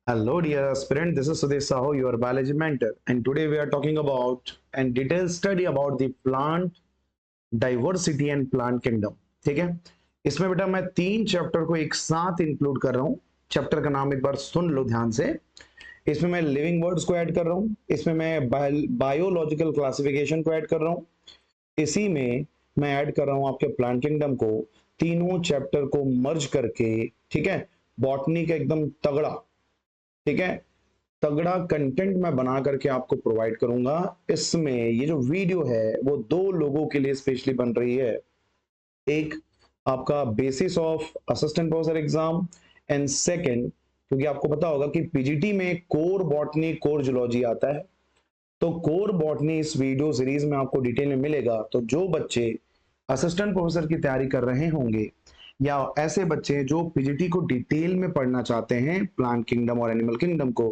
Hello, dear aspirant. This is Sudesh Sahu, your biology mentor, and today we are talking about and detailed study about the plant diversity and plant kingdom. ठीक है, इसमें बेटा मैं 3 chapter को एक साथ include कर रहा हूँ. चैप्टर का नाम एक बार सुन लो ध्यान से. इसमें मैं लिविंग वर्ड्स को ऐड कर रहा हूँ, इसमें मैं बायोलॉजिकल क्लासिफिकेशन को ऐड कर रहा हूँ, इसी में मैं ऐड कर रहा हूँ आपके प्लांट किंगडम को. तीनों चैप्टर को मर्ज करके, ठीक है, बॉटनी का एकदम तगड़ा, ठीक है, तगड़ा कंटेंट मैं बना करके आपको प्रोवाइड करूंगा. इसमें ये जो वीडियो है वो 2 लोगों के लिए स्पेशली बन रही है. एक आपका basis of assistant professor exam, and second क्योंकि आपको पता होगा कि पीजीटी में कोर बॉटनी कोर जूलॉजी आता है, तो कोर बॉटनी इस वीडियो सीरीज में आपको डिटेल में मिलेगा. तो जो बच्चे असिस्टेंट प्रोफेसर की तैयारी कर रहे होंगे या ऐसे बच्चे जो पीजीटी को डिटेल में पढ़ना चाहते हैं प्लांट किंगडम और एनिमल किंगडम को,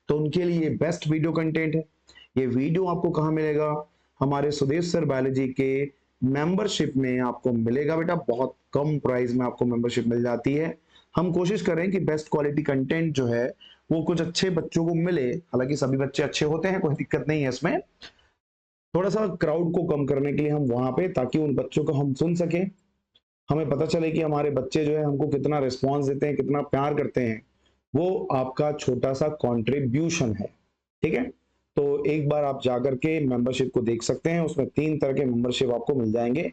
तो उनके लिए बेस्ट वीडियो कंटेंट है. ये वीडियो आपको कहाँ मिलेगा? हमारे सुदेश सर बायोलॉजी के मेंबरशिप में आपको मिलेगा बेटा. बहुत कम प्राइस में आपको मेंबरशिप मिल जाती है. हम कोशिश करें कि बेस्ट क्वालिटी कंटेंट जो है वो कुछ अच्छे बच्चों को मिले. हालांकि सभी बच्चे अच्छे होते हैं, कोई दिक्कत नहीं है इसमें. थोड़ा सा क्राउड को कम करने के लिए हम वहां पे, ताकि उन बच्चों को हम सुन सके, हमें पता चले कि हमारे बच्चे जो है हमको कितना रिस्पॉन्स देते हैं, कितना प्यार करते हैं, वो आपका छोटा सा कंट्रीब्यूशन है. ठीक है, तो एक बार आप जाकर के मेंबरशिप को देख सकते हैं. उसमें 3 तरह के मेंबरशिप आपको मिल जाएंगे.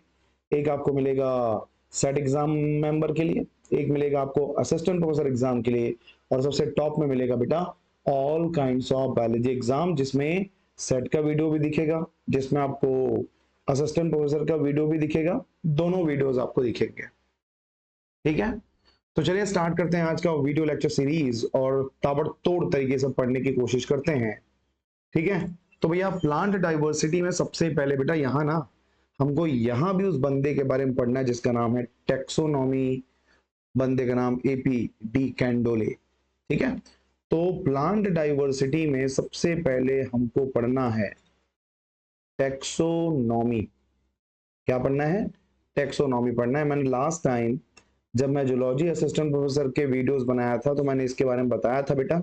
एक आपको मिलेगा सेट एग्जाम मेंबर के लिए, एक मिलेगा आपको असिस्टेंट प्रोफेसर एग्जाम के लिए, और सबसे टॉप में मिलेगा बेटा all kinds of biology exam, जिसमें सेट का वीडियो भी दिखेगा, जिसमें आपको असिस्टेंट प्रोफेसर का वीडियो भी दिखेगा. दोनों वीडियोस आपको दिखेंगे. ठीक है, तो चलिए स्टार्ट करते हैं आज का वीडियो लेक्चर सीरीज और ताबड़तोड़ तरीके से पढ़ने की कोशिश करते हैं. ठीक है, तो भैया प्लांट डाइवर्सिटी में सबसे पहले बेटा यहाँ ना हमको यहाँ भी उस बंदे के बारे में पढ़ना है जिसका नाम है टेक्सोनॉमी. बंदे का नाम एपी डी कैंडोले. ठीक है, तो प्लांट डाइवर्सिटी में सबसे पहले हमको पढ़ना है टेक्सोनॉमी. क्या पढ़ना है? टेक्सोनॉमी पढ़ना है. मैंने लास्ट टाइम जब मैं जूलॉजी असिस्टेंट प्रोफेसर के वीडियोस बनाया था तो मैंने इसके बारे में बताया था बेटा.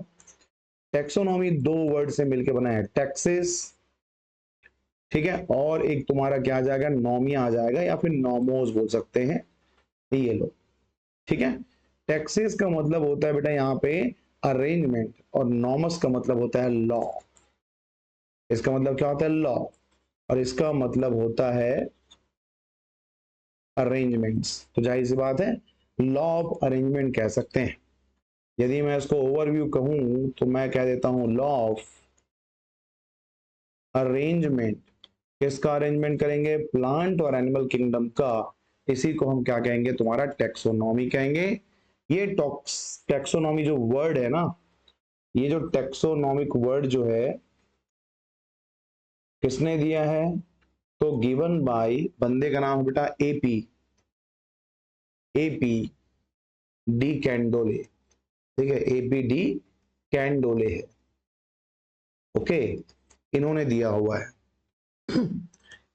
टेक्सोनॉमी 2 वर्ड से मिलकर बना है, टेक्सिस, ठीक है, और एक तुम्हारा क्या आ जाएगा, नॉमी आ जाएगा, या फिर नॉमोस बोल सकते हैं. ये लो, ठीक है. टेक्सिस का मतलब होता है बेटा यहाँ पे अरेंजमेंट, और नॉमस का मतलब होता है लॉ. इसका मतलब क्या होता है? लॉ. और इसका मतलब होता है अरेंजमेंट्स. तो जाहिर सी बात है लॉ ऑफ अरेंजमेंट कह सकते हैं. यदि मैं इसको ओवरव्यू कहूं तो मैं कह देता हूं लॉ ऑफ अरेंजमेंट. किसका अरेंजमेंट करेंगे? प्लांट और एनिमल किंगडम का. इसी को हम क्या कहेंगे? तुम्हारा टेक्सोनॉमी कहेंगे. ये टेक्सोनॉमी जो वर्ड है ना, ये जो टेक्सोनॉमिक वर्ड जो है किसने दिया है? तो गिवन बाय, बंदे का नाम है बेटा एपी एपी डी कैंडोले. ठीक है, एपी डी कैंडोले है. ओके, इन्होंने दिया हुआ है.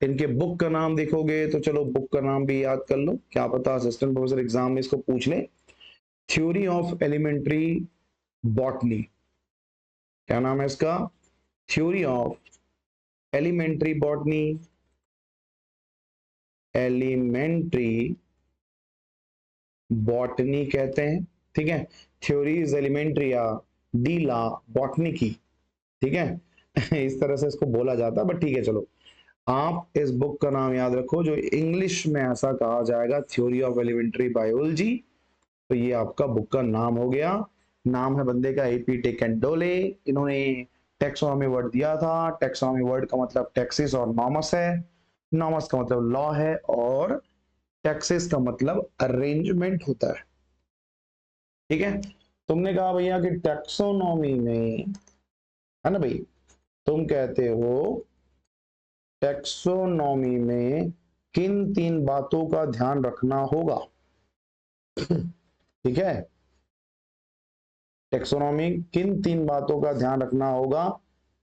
इनके बुक का नाम देखोगे तो चलो बुक का नाम भी याद कर लो, क्या पता असिस्टेंट प्रोफेसर एग्जाम में इसको पूछ ले. Theory of elementary botany. क्या नाम है इसका? Theory of elementary botany. Elementary botany कहते हैं. ठीक है, थ्योरीज एलिमेंट्रिया डी ला बॉटनी की. ठीक है, इस तरह से इसको बोला जाता है, बट ठीक है चलो. आप इस बुक का नाम याद रखो, जो इंग्लिश में ऐसा कहा जाएगा थ्योरी ऑफ एलिमेंट्री बायोलॉजी. तो ये आपका बुक का नाम हो गया. नाम है बंदे का एपी डी कैंडोले. इन्होंने टेक्सोनॉमी वर्ड दिया था. टेक्सोनॉमी वर्ड का मतलब टेक्सिस और नॉमस है. नॉमस का मतलब लॉ है, और टेक्सिस का मतलब अरेंजमेंट होता है. ठीक है, तुमने कहा भैया कि टेक्सोनॉमी में, है ना भाई, तुम कहते हो टेक्सोनॉमी में किन 3 बातों का ध्यान रखना होगा? ठीक है, टेक्सोनॉमी किन 3 बातों का ध्यान रखना होगा?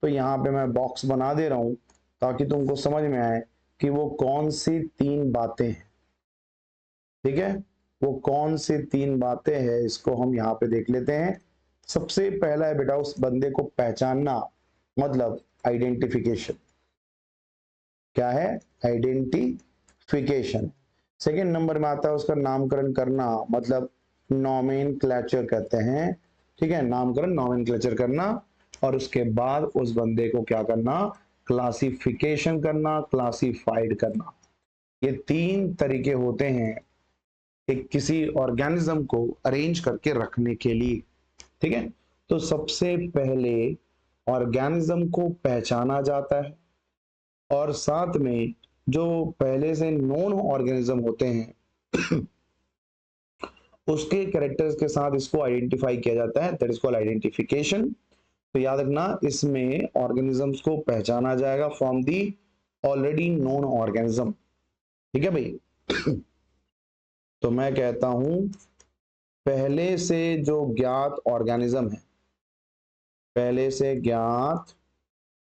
तो यहाँ पे मैं बॉक्स बना दे रहा हूं ताकि तुमको समझ में आए कि वो कौन सी 3 बातें हैं. ठीक है, वो कौन सी 3 बातें हैं इसको हम यहाँ पे देख लेते हैं. सबसे पहला है बेटा उस बंदे को पहचानना, मतलब आइडेंटिफिकेशन। क्या है? आइडेंटिफिकेशन। सेकेंड नंबर में आता है उसका नामकरण करना, मतलब नॉमेनक्लेचर कहते हैं। ठीक है, नामकरण नॉमेनक्लेचर करना। और उसके बाद उस बंदे को क्या करना? क्लासिफिकेशन करना, क्लासिफाइड करना। ये तीन तरीके होते हैं एक किसी ऑर्गेनिज्म को अरेंज करके रखने के लिए। ठीक है, तो सबसे पहले ऑर्गेनिज्म को पहचाना जाता है, और साथ में जो पहले से नोन ऑर्गेनिज्म होते हैं उसके कैरेक्टर्स के साथ इसको आइडेंटिफाई किया जाता है, दैट इज कॉल्ड आइडेंटिफिकेशन। तो याद रखना, इसमें ऑर्गेनिजम्स को पहचाना जाएगा from the already known organism. ठीक है भाई। तो मैं कहता हूं पहले से जो ज्ञात ऑर्गेनिज्म है, पहले से ज्ञात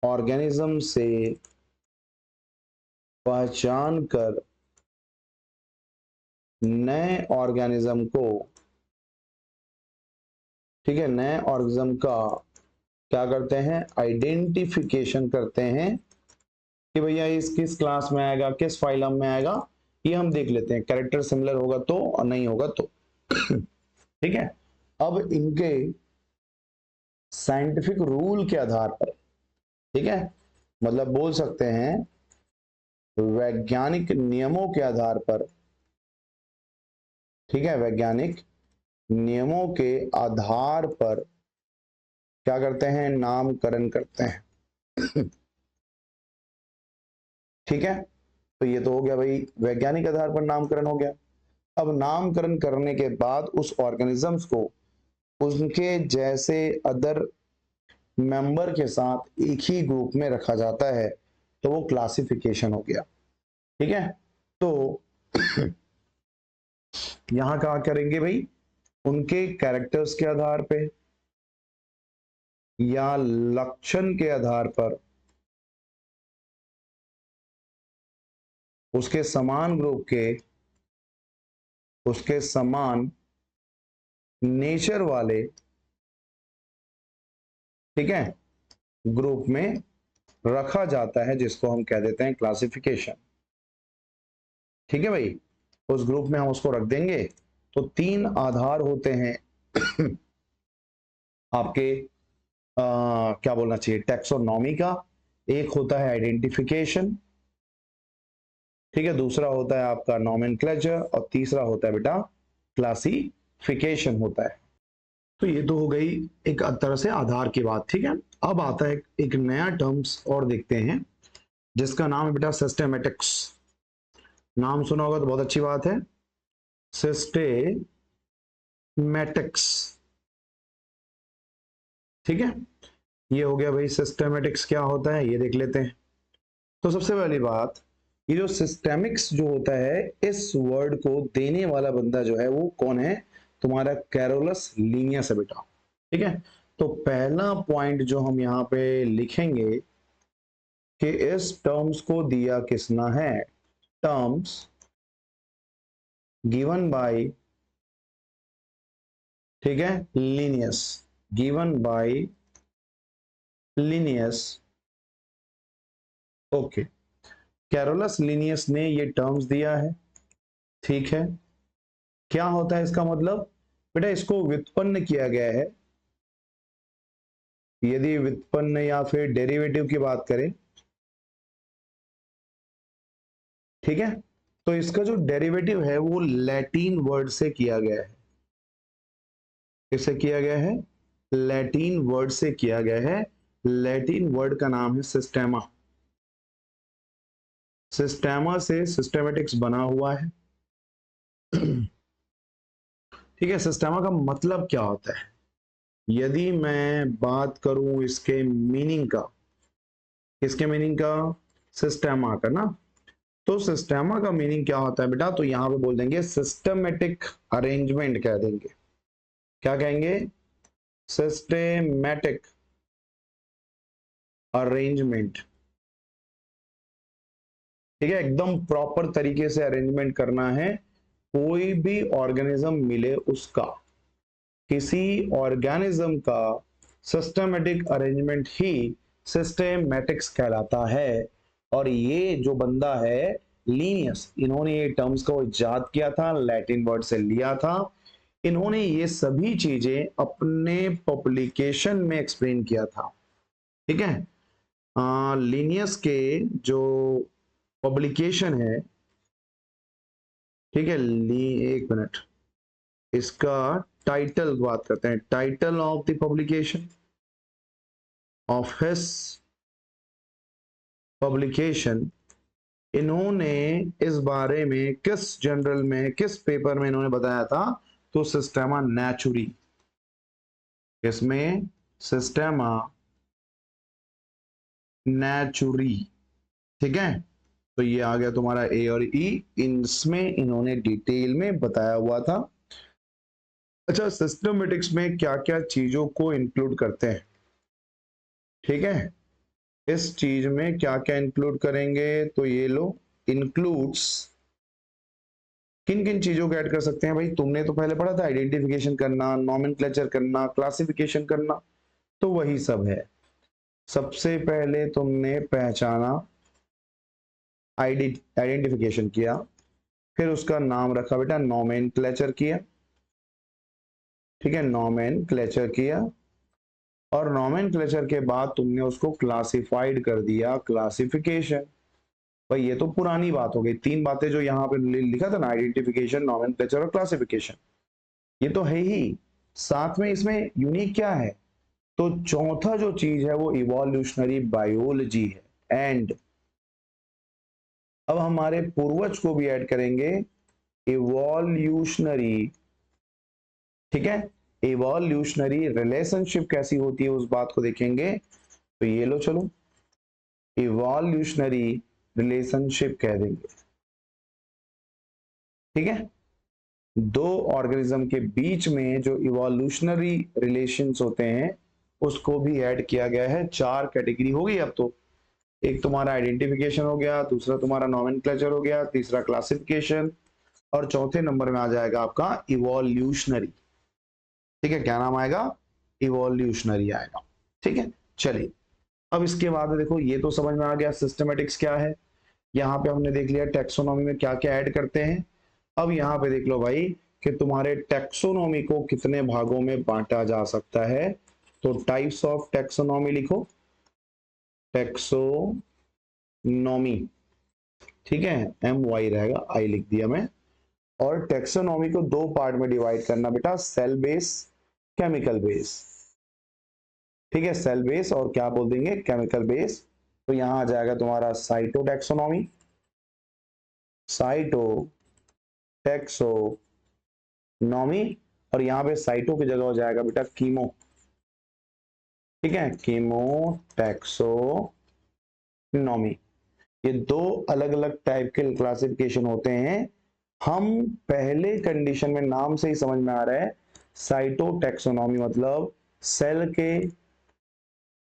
ऑर्गेनिज्म से पहचान कर नए ऑर्गेनिज्म को, ठीक है, नए ऑर्गेनिज्म का क्या करते हैं? आइडेंटिफिकेशन करते हैं कि भैया इस किस क्लास में आएगा, किस फाइलम में आएगा, ये हम देख लेते हैं। कैरेक्टर सिमिलर होगा तो, और नहीं होगा तो। ठीक है, अब इनके साइंटिफिक रूल के आधार पर, ठीक है, मतलब बोल सकते हैं वैज्ञानिक नियमों के आधार पर, ठीक है, वैज्ञानिक नियमों के आधार पर क्या करते हैं? नामकरण करते हैं। ठीक है, तो ये तो हो गया भाई, वैज्ञानिक आधार पर नामकरण हो गया। अब नामकरण करने के बाद उस ऑर्गेनिजम्स को उनके जैसे अदर मेंबर के साथ एक ही ग्रुप में रखा जाता है, तो वो क्लासिफिकेशन हो गया। ठीक है, तो यहां क्या करेंगे भाई? उनके कैरेक्टर्स के आधार पे या लक्षण के आधार पर उसके समान ग्रुप के, उसके समान नेचर वाले, ठीक है, ग्रुप में रखा जाता है, जिसको हम कह देते हैं क्लासिफिकेशन। ठीक है भाई, उस ग्रुप में हम उसको रख देंगे। तो तीन आधार होते हैं आपके क्या बोलना चाहिए, टैक्सोनॉमी का। एक होता है आइडेंटिफिकेशन, ठीक है, दूसरा होता है आपका नॉमेनक्लेचर, और तीसरा होता है बेटा क्लासिफिकेशन होता है। तो ये तो हो गई एक तरह से आधार की बात। ठीक है, अब आता है एक नया टर्म्स और देखते हैं, जिसका नाम है बेटा सिस्टेमेटिक्स। नाम सुना होगा तो बहुत अच्छी बात है, सिस्टेमेटिक्स। ठीक है, ये हो गया भाई सिस्टेमेटिक्स क्या होता है, ये देख लेते हैं। तो सबसे पहली बात, ये जो सिस्टेमिक्स जो होता है, इस वर्ड को देने वाला बंदा जो है वो कौन है? तुम्हारा कैरोलस लीनियस है बेटा। ठीक है, तो पहला पॉइंट जो हम यहाँ पे लिखेंगे कि इस टर्म्स को दिया किसना है? टर्म्स गिवन बाय, ठीक है, Linnaeus, given by Linnaeus. Okay, Carolus Linnaeus ने ये टर्म्स दिया है। ठीक है, क्या होता है इसका मतलब? बेटा इसको व्युत्पन्न किया गया है। यदि व्युत्पन्न या फिर डेरिवेटिव की बात करें, ठीक है, तो इसका जो डेरिवेटिव है वो लैटिन वर्ड से किया गया है। किससे किया गया है? लैटिन वर्ड से किया गया है। लैटिन वर्ड का नाम है सिस्टेमा। सिस्टेमा से सिस्टेमेटिक्स बना हुआ है। ठीक है, सिस्टेमा का मतलब क्या होता है? यदि मैं बात करूं इसके मीनिंग का, किसके मीनिंग का? सिस्टेमा का ना। तो सिस्टेमा का मीनिंग क्या होता है बेटा? तो यहां पे बोल देंगे सिस्टमेटिक अरेंजमेंट कह देंगे। क्या कहेंगे? Systematic arrangement. ठीक है, एकदम प्रॉपर तरीके से अरेंजमेंट करना है, कोई भी ऑर्गेनिज्म मिले उसका। किसी ऑर्गेनिज्म का सिस्टमेटिक अरेंजमेंट ही सिस्टेमेटिक्स कहलाता है। और ये जो बंदा है लीनियस, इन्होंने ये टर्म्स को इजाद किया था, लैटिन वर्ड से लिया था। इन्होंने ये सभी चीजें अपने पब्लिकेशन में एक्सप्लेन किया था। ठीक है, लीनियस के जो पब्लिकेशन है, ठीक है, एक मिनट, इसका टाइटल बात करते हैं। Title of the publication, of his publication, इन्होंने इस बारे में किस जर्नल में, किस पेपर में इन्होंने बताया था, तो सिस्टेमा नेचुरी, इसमें सिस्टेमा नेचुरी। ठीक है, तो ये आ गया तुम्हारा ए और ई, इसमें इन्होंने डिटेल में बताया हुआ था। अच्छा, सिस्टमेटिक्स में क्या क्या चीजों को इंक्लूड करते हैं, ठीक है, इस चीज में क्या क्या इंक्लूड करेंगे, तो ये लो इंक्लूड्स, किन किन चीजों को ऐड कर सकते हैं भाई, तुमने तो पहले पढ़ा था आइडेंटिफिकेशन करना, नॉमेनक्लेचर करना, क्लासिफिकेशन करना, तो वही सब है। सबसे पहले तुमने पहचाना, आइडेंटिफिकेशन किया, फिर उसका नाम रखा बेटा, नॉमेनक्लेचर किया। ठीक है, नॉमेनक्लेचर किया, और नॉमेनक्लेचर के बाद तुमने उसको क्लासिफाइड कर दिया, क्लासिफिकेशन। भाई ये तो पुरानी बात हो गई, तीन बातें जो यहाँ पे लिखा था ना, आइडेंटिफिकेशन, नॉमेनक्लेचर और क्लासिफिकेशन, ये तो है ही। साथ में इसमें यूनिक क्या है, तो चौथा जो चीज है वो इवोल्यूशनरी बायोलॉजी है। एंड अब हमारे पूर्वज को भी ऐड करेंगे, इवोल्यूशनरी। ठीक है, इवोल्यूशनरी रिलेशनशिप कैसी होती है उस बात को देखेंगे, तो ये लो चलो, इवोल्यूशनरी रिलेशनशिप कह देंगे। ठीक है, दो ऑर्गेनिज्म के बीच में जो इवोल्यूशनरी रिलेशंस होते हैं उसको भी ऐड किया गया है। चार कैटेगरी हो गई अब तो, एक तुम्हारा आइडेंटिफिकेशन हो गया, दूसरा तुम्हारा नॉमेनक्लेचर हो गया, तीसरा क्लासिफिकेशन, और चौथे नंबर में आ जाएगा आपका इवोल्यूशनरी। ठीक है, क्या नाम आएगा, इवोल्यूशनरी आएगा। ठीक है, चलिए अब इसके बाद देखो, ये तो समझ में आ गया सिस्टमेटिक्स क्या है। यहाँ पे हमने देख लिया टेक्सोनॉमी में क्या क्या ऐड करते हैं। अब यहाँ पे देख लो भाई कि तुम्हारे टेक्सोनॉमी को कितने भागों में बांटा जा सकता है, तो टाइप्स ऑफ टेक्सोनॉमी लिखो, टेक्सोनॉमी। ठीक है, एम वाई रहेगा, आई लिख दिया मैं। और टेक्सोनॉमी को दो पार्ट में डिवाइड करना बेटा, सेल बेस, केमिकल बेस। ठीक है, सेल बेस और क्या बोल देंगे, केमिकल बेस। तो यहां आ जाएगा तुम्हारा साइटो टेक्सोनॉमी, साइटो टेक्सोनॉमी, और यहां पे साइटो की जगह हो जाएगा बेटा कीमो। ठीक है, कीमो टेक्सोनॉमी। ये दो अलग अलग टाइप के क्लासिफिकेशन होते हैं। हम पहले कंडीशन में नाम से ही समझ में आ रहा है, साइटोटैक्सोनॉमी मतलब सेल के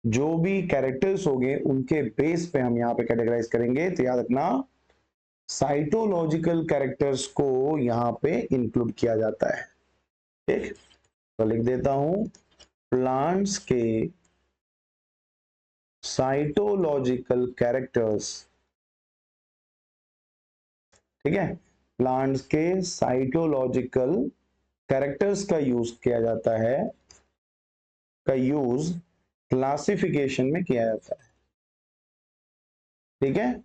जो भी कैरेक्टर्स होंगे उनके बेस पे हम यहाँ पे कैटेगराइज करेंगे। तो याद रखना, साइटोलॉजिकल कैरेक्टर्स को यहाँ पे इंक्लूड किया जाता है। ठीक, तो लिख देता हूं, प्लांट्स के साइटोलॉजिकल कैरेक्टर्स। ठीक है, प्लांट्स के साइटोलॉजिकल कैरेक्टर्स का यूज किया जाता है, का यूज क्लासिफिकेशन में किया जाता है। ठीक है,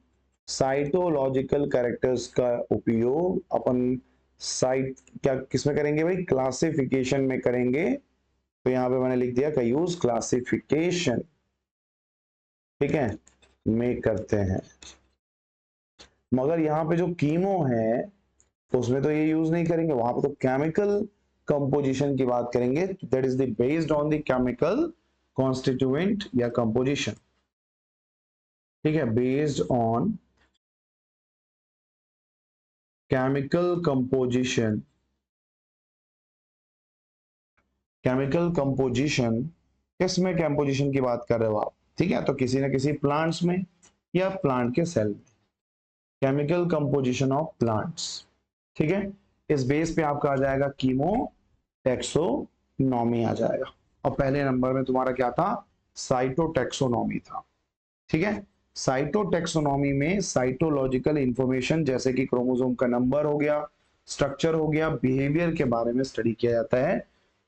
साइटोलॉजिकल कैरेक्टर्स का उपयोग अपन साइट क्या किसमें करेंगे भाई, क्लासिफिकेशन में करेंगे। तो यहां पे मैंने लिख दिया का यूज क्लासिफिकेशन, ठीक है, में करते हैं। मगर यहाँ पे जो कीमो है तो उसमें तो ये यूज नहीं करेंगे, वहां पे तो केमिकल कंपोजिशन की बात करेंगे, that is the based on the chemical constituent या कंपोजिशन। ठीक है, based on chemical composition, chemical composition किस में कंपोजिशन की बात कर रहे हो आप, ठीक है, तो किसी न किसी प्लांट्स में या प्लांट के सेल में, केमिकल कंपोजिशन ऑफ प्लांट्स। ठीक है, इस बेस पे आपका आ जाएगा कीमो टेक्सोनॉमी। नॉमी आ जाएगा। और पहले नंबर में तुम्हारा क्या था, साइटोटैक्सोनॉमी था। ठीक है, साइटोटैक्सोनॉमी में साइटोलॉजिकल इंफॉर्मेशन जैसे कि क्रोमोसोम का नंबर हो गया, स्ट्रक्चर हो गया, बिहेवियर के बारे में स्टडी किया जाता है।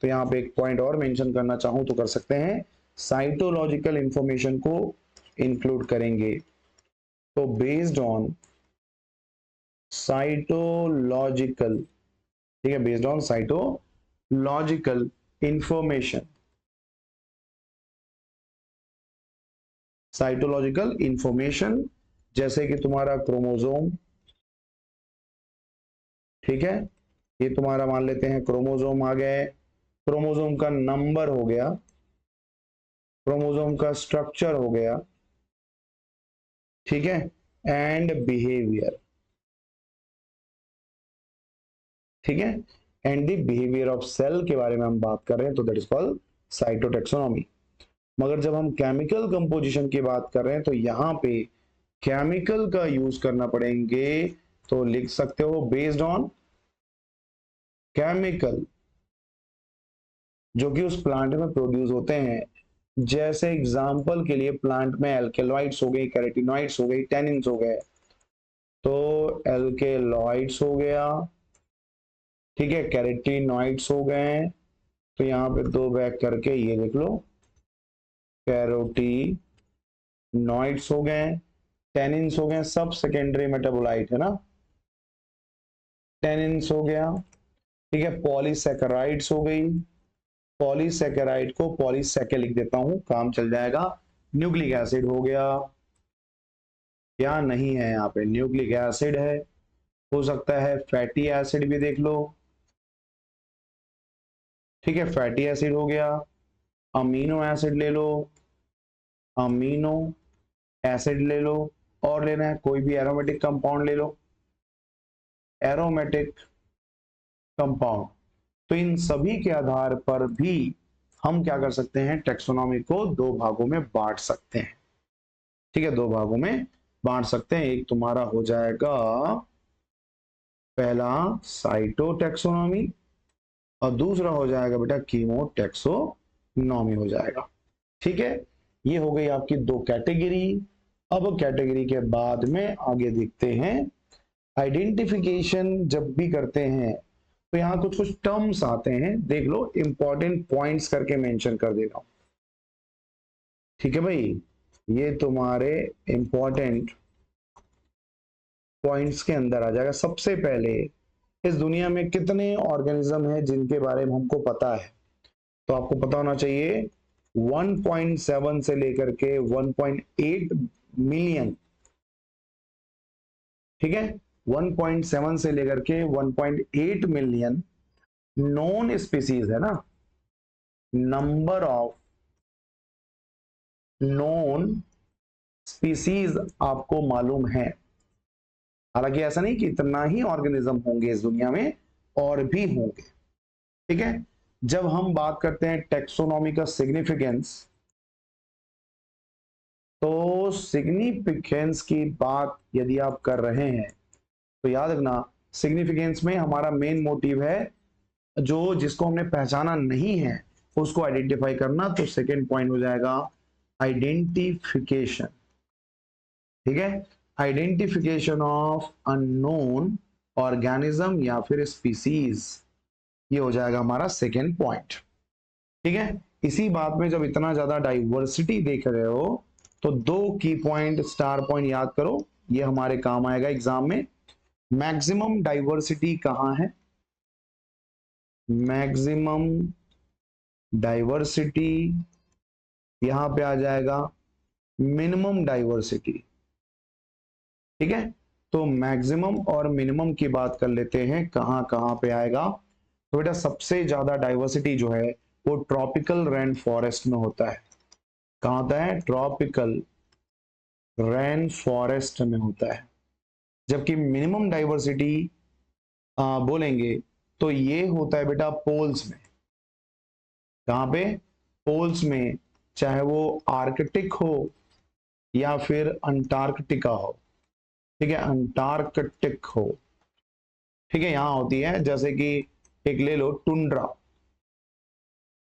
तो यहाँ पे एक पॉइंट और मेंशन करना चाहूं तो कर सकते हैं, साइटोलॉजिकल इंफॉर्मेशन को इंक्लूड करेंगे। तो बेस्ड ऑन साइटोलॉजिकल, ठीक है, based on cytological information, cytological information जैसे कि तुम्हारा क्रोमोसोम, ठीक है, ये तुम्हारा मान लेते हैं क्रोमोसोम आ गए, क्रोमोसोम का नंबर हो गया, क्रोमोसोम का स्ट्रक्चर हो गया, ठीक है, एंड बिहेवियर, ठीक है, and the behaviour of cell के बारे में हम बात कर रहे हैं, तो दैट इज कॉल्ड साइटोटैक्सोनॉमी। मगर जब हम केमिकल कंपोजिशन की बात कर रहे हैं तो यहां पे केमिकल का यूज करना पड़ेंगे। तो लिख सकते हो बेस्ड ऑन केमिकल जो कि उस प्लांट में प्रोड्यूस होते हैं। जैसे एग्जांपल के लिए प्लांट में एल्केलॉइड्स हो गई, कैरोटीनॉइड्स हो गई, टेनिन्स हो गए। तो एल्केलॉइड्स हो गया, ठीक है, कैरोटीनॉइड्स हो गए। तो यहाँ पे दो बैक करके ये लिख लो, कैरोटीनॉइड्स हो गए, टेनिन्स हो गए, सब सेकेंडरी मेटाबोलाइट है ना, टेनिन्स हो गया, ठीक है, पॉलीसैकेराइड्स हो गई, पॉलीसैकेराइड को पॉलीसैके लिख देता हूं, काम चल जाएगा। न्यूक्लिक एसिड हो गया, क्या नहीं है यहाँ पे, न्यूक्लिक एसिड है, हो सकता है फैटी एसिड भी देख लो, ठीक है, फैटी एसिड हो गया, अमीनो एसिड ले लो, अमीनो एसिड ले लो, और लेना है कोई भी एरोमेटिक कंपाउंड ले लो, एरोमेटिक कंपाउंड। तो इन सभी के आधार पर भी हम क्या कर सकते हैं, टेक्सोनॉमी को दो भागों में बांट सकते हैं, ठीक है, दो भागों में बांट सकते हैं। एक तुम्हारा हो जाएगा पहला साइटोटैक्सोनॉमी, और दूसरा हो जाएगा बेटा कीमोटैक्सोनॉमी हो जाएगा, ठीक है। ये हो गई आपकी दो कैटेगरी। अब कैटेगरी के बाद में आगे देखते हैं, आइडेंटिफिकेशन जब भी करते हैं तो यहां कुछ कुछ टर्म्स आते हैं, देख लो, इंपॉर्टेंट पॉइंट्स करके मेंशन कर दे रहा हूं, ठीक है भाई, ये तुम्हारे इंपॉर्टेंट पॉइंट्स के अंदर आ जाएगा। सबसे पहले, इस दुनिया में कितने ऑर्गेनिज्म हैं जिनके बारे में हमको पता है, तो आपको पता होना चाहिए 1.7 से लेकर के 1.8 मिलियन, ठीक है, 1.7 से लेकर के 1.8 मिलियन नॉन स्पीसीज है ना, नंबर ऑफ नॉन स्पीसीज आपको मालूम है। हालांकि ऐसा नहीं कि इतना ही ऑर्गेनिज्म होंगे इस दुनिया में, और भी होंगे, ठीक है। जब हम बात करते हैं टेक्सोनॉमी का सिग्निफिकेंस, तो सिग्निफिकेंस की बात यदि आप कर रहे हैं तो याद रखना, सिग्निफिकेंस में हमारा मेन मोटिव है जो जिसको हमने पहचाना नहीं है उसको आइडेंटिफाई करना। तो सेकेंड पॉइंट हो जाएगा आइडेंटिफिकेशन, ठीक है, आइडेंटिफिकेशन ऑफ अननोन ऑर्गेनिज्म या फिर स्पीसीज, ये हो जाएगा हमारा सेकेंड पॉइंट, ठीक है। इसी बात में जब इतना ज्यादा डाइवर्सिटी देख रहे हो तो दो की पॉइंट, स्टार पॉइंट याद करो, ये हमारे काम आएगा एग्जाम में। मैक्सिमम डाइवर्सिटी कहां है, मैक्सिमम डाइवर्सिटी यहां पे आ जाएगा मिनिमम डाइवर्सिटी, ठीक है। तो मैक्सिमम और मिनिमम की बात कर लेते हैं, कहां कहां पे आएगा। तो बेटा सबसे ज्यादा डाइवर्सिटी जो है वो ट्रॉपिकल रेन फॉरेस्ट में होता है। कहां होता है, ट्रॉपिकल रेन फॉरेस्ट में होता है। जबकि मिनिमम डाइवर्सिटी बोलेंगे तो ये होता है बेटा पोल्स में। कहां पे, पोल्स में, चाहे वो आर्कटिक हो या फिर अंटार्कटिका हो, ठीक है, अंटार्कटिक हो, ठीक है, यहां होती है। जैसे कि एक ले लो टुंड्रा,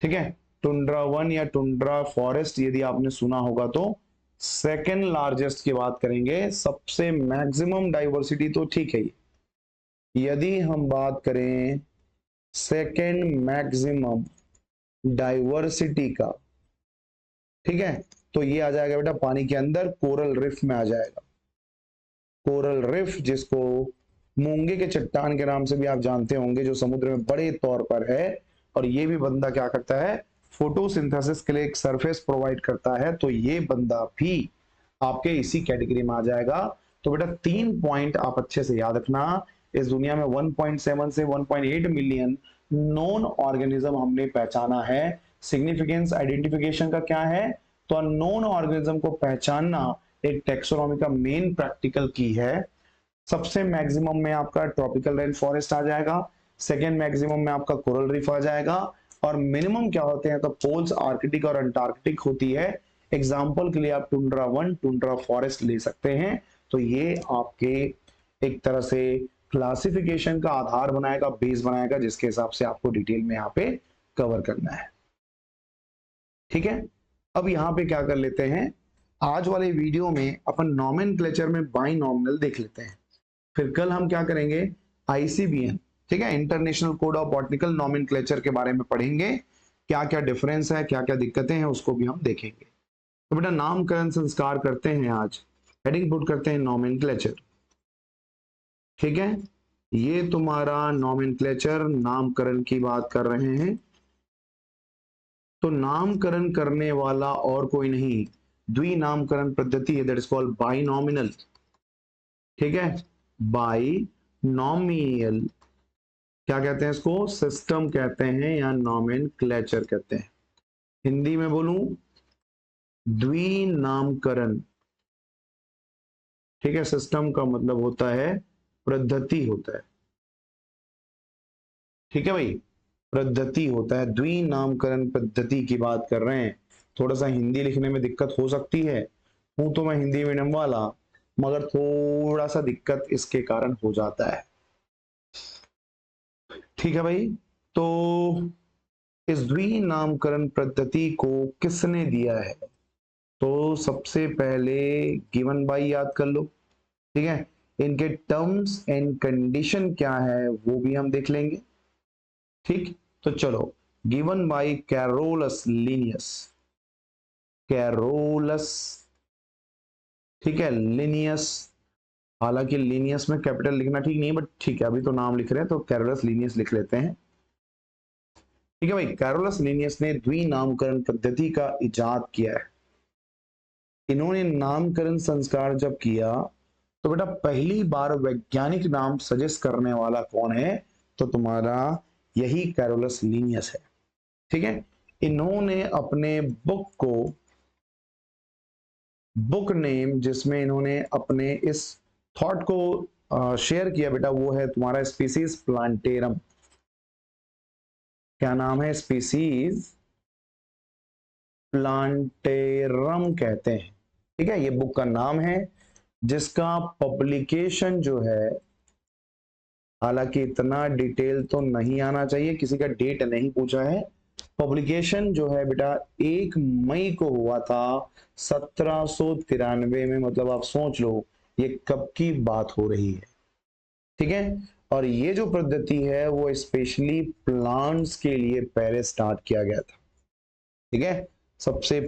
ठीक है, टुंड्रा वन या टुंड्रा फॉरेस्ट यदि आपने सुना होगा तो सेकेंड लार्जेस्ट की बात करेंगे, सबसे मैक्सिमम डाइवर्सिटी तो ठीक है। यदि हम बात करें सेकेंड मैक्सिमम डाइवर्सिटी का, ठीक है, तो ये आ जाएगा बेटा पानी के अंदर कोरल रिफ में आ जाएगा। कोरल रिफ जिसको मूंगे के चट्टान के नाम से भी आप जानते होंगे, जो समुद्र में बड़े तौर पर है, और ये भी बंदा क्या करता है, फोटोसिंथेसिस के लिए एक सरफेस प्रोवाइड करता है, तो ये बंदा भी आपके इसी कैटेगरी में आ जाएगा। तो बेटा 3 पॉइंट आप अच्छे से याद रखना, इस दुनिया में 1.7 से 1.8 मिलियन नॉन ऑर्गेनिज्म हमने पहचाना है। सिग्निफिकेंस आइडेंटिफिकेशन का क्या है, तो नॉन ऑर्गेनिज्म को पहचानना एक टेक्सोनॉमी का मेन प्रैक्टिकल की है। सबसे मैक्सिमम में आपका ट्रॉपिकल रेन फॉरेस्ट आ जाएगा, सेकेंड मैक्सिमम में आपका कोरल रीफ आ जाएगा, और मिनिमम क्या होते हैं तो पोल्स आर्कटिक और अंटार्कटिक होती है। एग्जाम्पल के लिए आप टुंड्रा वन टुंड्रा फॉरेस्ट ले सकते हैं। तो ये आपके एक तरह से क्लासिफिकेशन का आधार बनाएगा, बेस बनाएगा, जिसके हिसाब से आपको डिटेल में यहाँ पे कवर करना है। ठीक है, अब यहाँ पे क्या कर लेते हैं, आज वाले वीडियो में अपन नॉमेनक्लेचर में बाइनॉमिनल देख लेते हैं, फिर कल हम क्या करेंगे आईसीबीएन, ठीक है, international code of botanical nomenclature के बारे में पढ़ेंगे, क्या क्या डिफरेंस है, क्या क्या दिक्कतें हैं, उसको भी हम देखेंगे। तो बेटा नामकरण संस्कार करते हैं, आज हेडिंग पुट करते हैं नॉमेनक्लेचर। ठीक है, ये तुम्हारा नॉमेनक्लेचर नामकरण की बात कर रहे हैं। तो नामकरण करने वाला और कोई नहीं, द्विनामकरण पद्धति है, दैट इज कॉल्ड बाइनॉमिनल। ठीक है, बाइनॉमियल क्या कहते हैं इसको, सिस्टम कहते हैं या नॉमेनक्लेचर कहते हैं। हिंदी में बोलूं द्विनामकरण। ठीक है, सिस्टम का मतलब होता है पद्धति होता है। ठीक है भाई, पद्धति होता है, द्विनामकरण पद्धति की बात कर रहे हैं। थोड़ा सा हिंदी लिखने में दिक्कत हो सकती है, हूं तो मैं हिंदी मीडियम वाला, मगर थोड़ा सा दिक्कत इसके कारण हो जाता है। ठीक है भाई, तो इस द्विनामकरण पद्धति को किसने दिया है, तो सबसे पहले गिवन बाय याद कर लो। ठीक है, इनके टर्म्स एंड कंडीशन क्या है वो भी हम देख लेंगे। ठीक, तो चलो, given by Carolus Linnaeus, Carolus, ठीक है, लिनियस, हालांकि लिनियस में कैपिटल लिखना ठीक नहीं है, बट ठीक है, अभी तो नाम लिख रहे हैं तो कैरोलस लिनियस लिख लेते हैं। ठीक है भाई, कैरोलस लिनियस ने द्विनामकरण पद्धति का इजाद किया है। इन्होंने नामकरण संस्कार जब किया तो बेटा पहली बार वैज्ञानिक नाम सजेस्ट करने वाला कौन है, तो तुम्हारा यही कैरोलस लिनियस है। ठीक है, इन्होंने अपने बुक को, बुक नेम जिसमें इन्होंने अपने इस थॉट को शेयर किया बेटा, वो है तुम्हारा स्पीसीज प्लांटेरम। क्या नाम है, स्पीसीज प्लांटेरम कहते हैं। ठीक है, ये बुक का नाम है, जिसका पब्लिकेशन जो है, हालांकि इतना डिटेल तो नहीं आना चाहिए, किसी का डेट नहीं पूछा है, पब्लिकेशन जो है बेटा 1 मई को हुआ था 1793 में, मतलब आप सोच लो ये कब की बात हो रही है। ठीक है, और ये जो पद्धति है वो स्पेशली प्लांट्स के लिए पहले स्टार्ट किया गया था। ठीक है, सबसे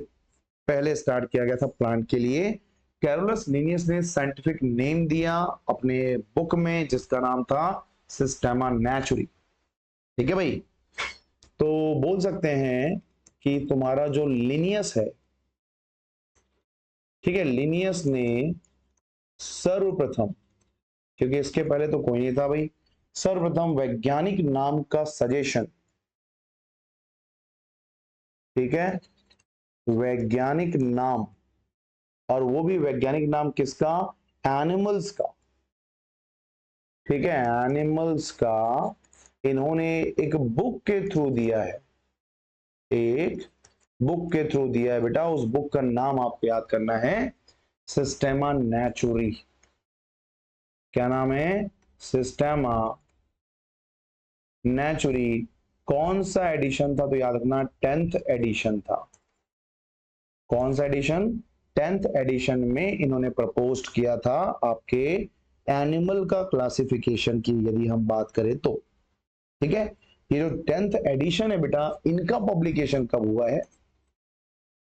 पहले स्टार्ट किया गया था प्लांट के लिए। कैरोलस लिनियस ने साइंटिफिक नेम दिया अपने बुक में, जिसका नाम था सिस्टेमा नेचुरी। ठीक है भाई, तो बोल सकते हैं कि तुम्हारा जो लिनियस है, ठीक है, लिनियस ने सर्वप्रथम, क्योंकि इसके पहले तो कोई नहीं था भाई, सर्वप्रथम वैज्ञानिक नाम का सजेशन, ठीक है, वैज्ञानिक नाम, और वो भी वैज्ञानिक नाम किसका, एनिमल्स का। ठीक है, एनिमल्स का इन्होंने एक बुक के थ्रू दिया है, एक बुक के थ्रू दिया है बेटा। उस बुक का नाम आपको याद करना है, सिस्टेमा नेचुरी। क्या नाम है, सिस्टेमा नेचुरी, कौन सा एडिशन था? तो याद रखना 10th एडिशन था। कौन सा एडिशन? 10th एडिशन में इन्होंने प्रपोज किया था आपके एनिमल का क्लासिफिकेशन की यदि हम बात करें तो। ठीक है, ये जो 10th एडिशन है बेटा, इनका पब्लिकेशन कब हुआ है?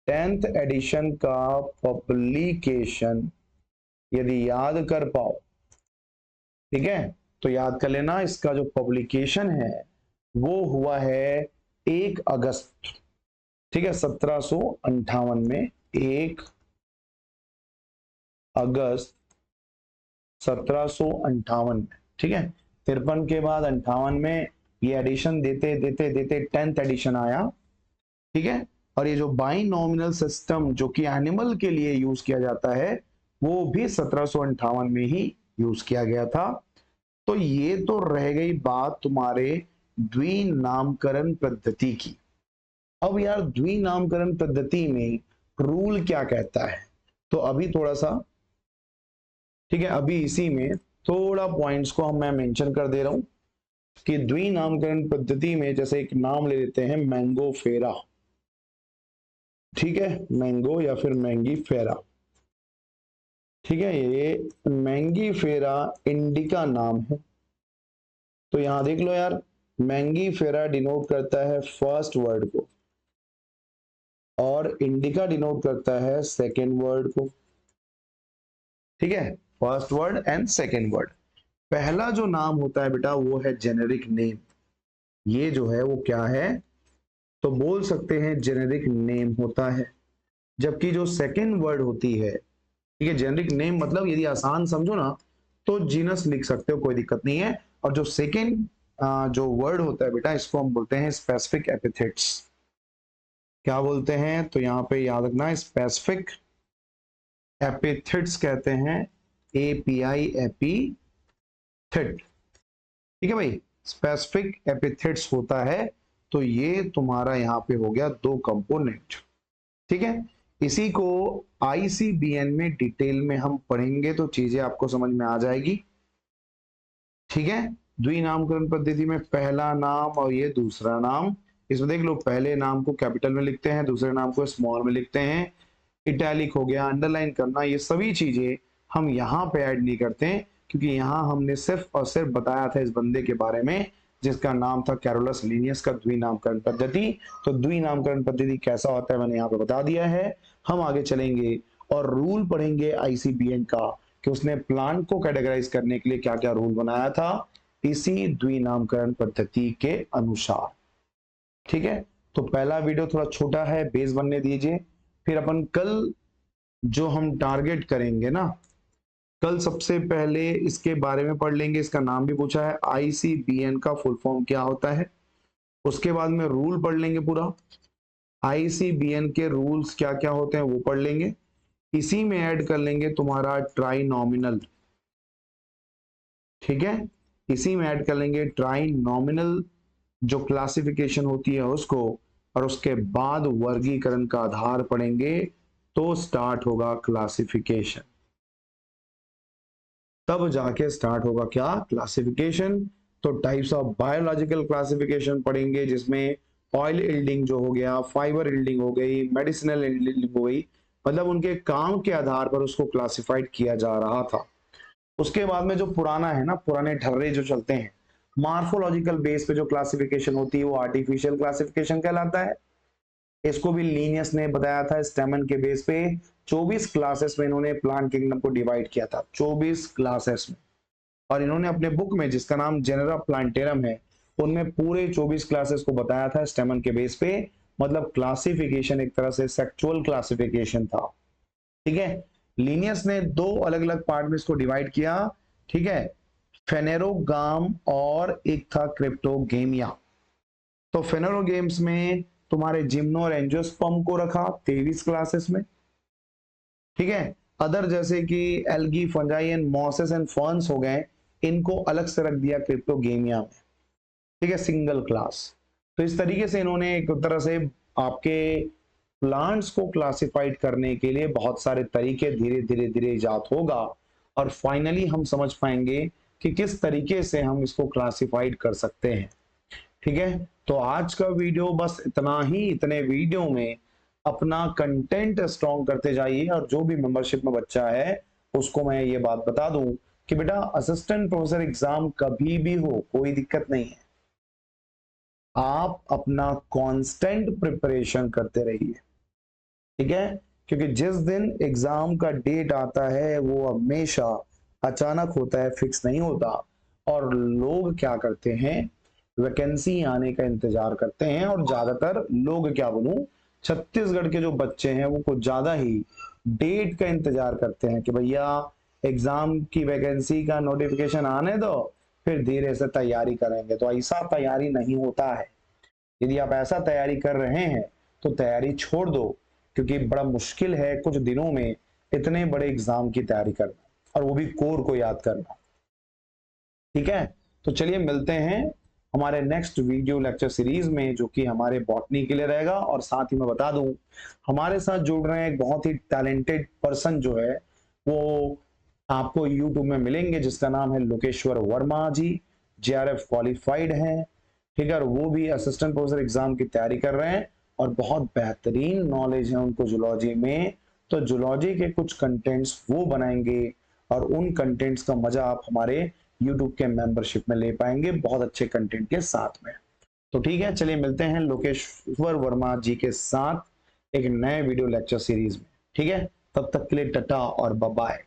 10th एडिशन का पब्लिकेशन यदि याद कर पाओ, ठीक है, तो याद कर लेना, इसका जो पब्लिकेशन है वो हुआ है 1 अगस्त, ठीक है, 1758 में। 1 अगस्त 1758 में, ठीक है। 53 के बाद 58 में ये एडिशन देते देते देते 10th एडिशन आया, ठीक है। और ये जो बाइनॉमिनल सिस्टम जो कि एनिमल के लिए यूज किया जाता है वो भी 1758 में ही यूज किया गया था। तो ये तो रह गई बात तुम्हारे द्विनामकरण पद्धति की। अब यार द्विनामकरण पद्धति में रूल क्या कहता है? तो अभी थोड़ा सा, ठीक है, अभी इसी में थोड़ा पॉइंट्स को मैं मेंशन कर दे रहा हूं कि द्विनामकरण पद्धति में जैसे एक नाम ले लेते हैं मैंगो फेरा, ठीक है, मैंगो या फिर मैंगी फेरा, ठीक है, ये मैंगी फेरा इंडिका नाम है। तो यहां देख लो यार, मैंगी फेरा डिनोट करता है फर्स्ट वर्ड को और इंडिका डिनोट करता है सेकेंड वर्ड को, ठीक है, first word and second word. पहला जो नाम होता है बेटा वो है जेनेरिक नेम, ये जो है वो क्या है? तो बोल सकते हैं जेनेरिक नेम होता है। जबकि जो सेकेंड वर्ड होती है, ठीक है, जेनेरिक नेम मतलब यदि आसान समझो ना तो जीनस लिख सकते हो, कोई दिक्कत नहीं है। और जो सेकेंड जो वर्ड होता है बेटा, इसको हम बोलते हैं स्पेसिफिक एपिथेट्स। क्या बोलते हैं? तो यहाँ पे याद रखना, स्पेसिफिक एपिथेट्स कहते हैं, API एपिथेट, ठीक है भाई, स्पेसिफिक एपिथेट्स होता है। तो ये तुम्हारा यहाँ पे हो गया 2 कंपोनेंट, ठीक है। इसी को ICBN में डिटेल में हम पढ़ेंगे तो चीजें आपको समझ में आ जाएगी, ठीक है। द्विनामकरण पद्धति में पहला नाम और ये दूसरा नाम, इसमें देख लो, पहले नाम को कैपिटल में लिखते हैं, दूसरे नाम को स्मॉल में लिखते हैं। इटैलिक हो गया, अंडरलाइन करना, ये सभी चीजें हम यहाँ पे ऐड नहीं करते हैं क्योंकि यहाँ हमने सिर्फ और सिर्फ बताया था इस बंदे के बारे में जिसका नाम था कैरोलस लिनियस का द्विनामकरण पद्धति। तो द्विनामकरण पद्धति कैसा होता है मैंने यहाँ पे बता दिया है। हम आगे चलेंगे और रूल पढ़ेंगे ICBN का कि उसने प्लांट को कैटेगराइज करने के लिए क्या क्या रूल बनाया था इसी द्विनामकरण पद्धति के अनुसार, ठीक है। तो पहला वीडियो थोड़ा छोटा है, बेस बनने दीजिए, फिर अपन कल जो हम टारगेट करेंगे ना, कल सबसे पहले इसके बारे में पढ़ लेंगे। इसका नाम भी पूछा है, ICBN का फुल फॉर्म क्या होता है। उसके बाद में रूल पढ़ लेंगे पूरा, ICBN के रूल्स क्या क्या होते हैं वो पढ़ लेंगे। इसी में ऐड कर लेंगे तुम्हारा ट्राइनॉमिनल, ठीक है, इसी में ऐड कर लेंगे ट्राइनॉमिनल जो क्लासिफिकेशन होती है उसको, और उसके बाद वर्गीकरण का आधार पढ़ेंगे तो स्टार्ट होगा क्लासिफिकेशन। तब जाके स्टार्ट होगा क्या? क्लासिफिकेशन। तो टाइप्स ऑफ बायोलॉजिकल क्लासिफिकेशन पढ़ेंगे जिसमें ऑयल इल्डिंग जो हो गया, फाइबर इल्डिंग हो गई, मेडिसिनल इल्डिंग हो गई, मतलब उनके काम के आधार पर उसको क्लासिफाइड किया जा रहा था। उसके बाद में जो पुराना है ना, पुराने ढर्रे जो चलते हैं, मार्फोलॉजिकल बेस पे जो क्लासिफिकेशन होती है वो आर्टिफिशियल क्लासिफिकेशन कहलाता है। इसको भी लीनियस ने बताया था, स्टेमन के बेस पे 24 क्लासेस में इन्होंने प्लांट किंगडम को डिवाइड किया था, 24 क्लासेस में। और इन्होंने अपने बुक में जिसका नाम जेनेरा प्लांटेरम है उनमें पूरे 24 क्लासेस को बताया था स्टेमन के बेस पे। मतलब क्लासिफिकेशन एक तरह से सेक्चुअल क्लासिफिकेशन था, ठीक है। लीनियस ने 2 अलग अलग पार्ट में इसको डिवाइड किया, ठीक है, फेनेरोगाम और एक था क्रिप्टोगेमिया। तो फेनेरोगेम्स में तुम्हारे जिम्नो और एंजियोस्पर्म को रखा 23 क्लासेस में, ठीक है। अदर जैसे कि algae, fungi and mosses and ferns हो गए, इनको अलग से रख दिया क्रिप्टोगेमिया में, ठीक है, सिंगल क्लास। तो इस तरीके से इन्होंने एक तरह से आपके प्लांट्स को क्लासिफाइड करने के लिए बहुत सारे तरीके धीरे धीरे धीरे इजाद होगा और फाइनली हम समझ पाएंगे कि किस तरीके से हम इसको क्लासिफाइड कर सकते हैं, ठीक है, तो आज का वीडियो बस इतना ही। इतने वीडियो में अपना कंटेंट स्ट्रॉन्ग करते जाइए, और जो भी मेंबरशिप में बच्चा है उसको मैं ये बात बता दूं कि बेटा असिस्टेंट प्रोफेसर एग्जाम कभी भी हो कोई दिक्कत नहीं है, आप अपना कांस्टेंट प्रिपरेशन करते रहिए, ठीक है। क्योंकि जिस दिन एग्जाम का डेट आता है वो हमेशा अचानक होता है, फिक्स नहीं होता। और लोग क्या करते हैं, वैकेंसी आने का इंतजार करते हैं, और ज्यादातर लोग क्या बोलूं, छत्तीसगढ़ के जो बच्चे हैं वो कुछ ज्यादा ही डेट का इंतजार करते हैं कि भैया एग्जाम की वैकेंसी का नोटिफिकेशन आने दो, फिर धीरे से तैयारी करेंगे। तो ऐसा तैयारी नहीं होता है। यदि आप ऐसा तैयारी कर रहे हैं तो तैयारी छोड़ दो, क्योंकि बड़ा मुश्किल है कुछ दिनों में इतने बड़े एग्जाम की तैयारी करना, और वो भी कोर को याद करना, ठीक है। तो चलिए मिलते हैं हमारे नेक्स्ट वीडियो लेक्चर सीरीज में, जो कि हमारे बॉटनी के लिए रहेगा। और साथ ही मैं बता दूं, हमारे साथ जुड़ रहे हैं एक बहुत ही टैलेंटेड पर्सन जो है वो आपको यूट्यूब में मिलेंगे, जिसका नाम है लोकेश्वर वर्मा जी। जेआरएफ क्वालिफाइड हैं, ठीक है, और वो भी असिस्टेंट प्रोफेसर एग्जाम की तैयारी कर रहे हैं, और बहुत बेहतरीन नॉलेज है उनको जूलॉजी में। तो जूलॉजी के कुछ कंटेंट्स वो बनाएंगे, और उन कंटेंट्स का मजा आप हमारे यूट्यूब के मेंबरशिप में ले पाएंगे, बहुत अच्छे कंटेंट के साथ में। तो ठीक है, चलिए मिलते हैं लोकेश्वर वर्मा जी के साथ एक नए वीडियो लेक्चर सीरीज में, ठीक है। तब तक के लिए टाटा और बाय बाय।